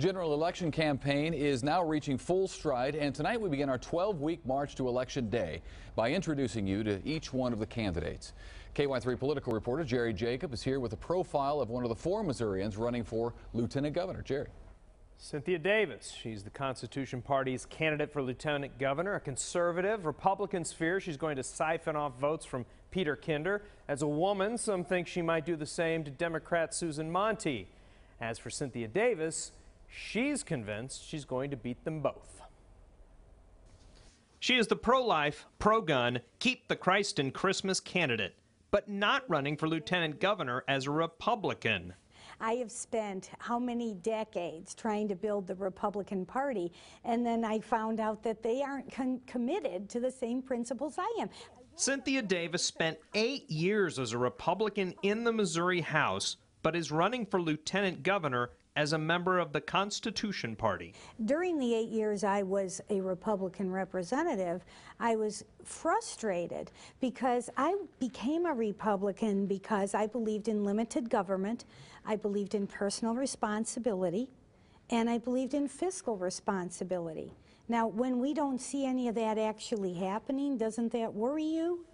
General election campaign is now reaching full stride, and tonight we begin our 12-week march to Election Day by introducing you to each one of the candidates. KY3 political reporter Jerry Jacob is here with a profile of one of the 4 Missourians running for Lieutenant Governor. Jerry. Cynthia Davis, she's the Constitution Party's candidate for Lieutenant Governor, a conservative. Republicans fear she's going to siphon off votes from Peter Kinder. As a woman, some think she might do the same to Democrat Susan Monty. As for Cynthia Davis, she's convinced she's going to beat them both. She is the pro-life, pro-gun, keep the Christ in Christmas candidate, but not running for lieutenant governor as a Republican. I have spent how many decades trying to build the Republican Party, and then I found out that they aren't committed to the same principles I am. Cynthia Davis spent 8 years as a Republican in the Missouri House, but is running for lieutenant governor as a member of the Constitution Party. During the 8 years I was a Republican representative, I was frustrated because I became a Republican because I believed in limited government, I believed in personal responsibility, and I believed in fiscal responsibility. Now, when we don't see any of that actually happening, doesn't that worry you?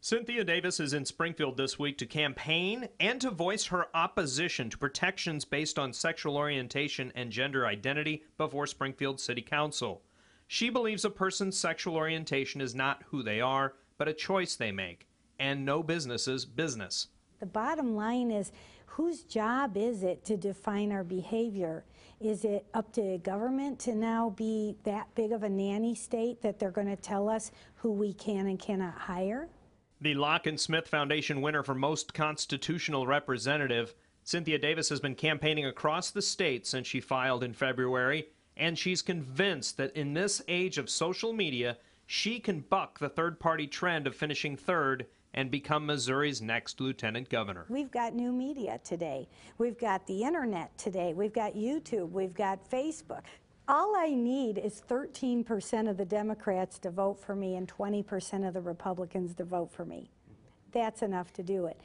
Cynthia Davis is in Springfield this week to campaign and to voice her opposition to protections based on sexual orientation and gender identity before Springfield City Council. She believes a person's sexual orientation is not who they are, but a choice they make, and no business's business. The bottom line is, whose job is it to define our behavior? Is it up to government to now be that big of a nanny state that they're going to tell us who we can and cannot hire? The Locke and Smith Foundation winner for most constitutional representative, Cynthia Davis has been campaigning across the state since she filed in February, and she's convinced that in this age of social media, she can buck the third-party trend of finishing third and become Missouri's next lieutenant governor. We've got new media today. We've got the internet today. We've got YouTube. We've got Facebook. All I need is 13% of the Democrats to vote for me and 20% of the Republicans to vote for me. That's enough to do it.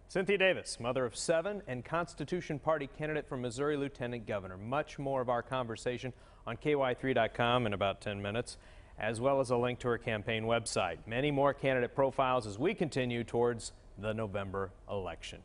Cynthia Davis, mother of 7 and Constitution Party candidate for Missouri Lieutenant Governor. Much more of our conversation on KY3.com in about 10 minutes, as well as a link to her campaign website. Many more candidate profiles as we continue towards the November election.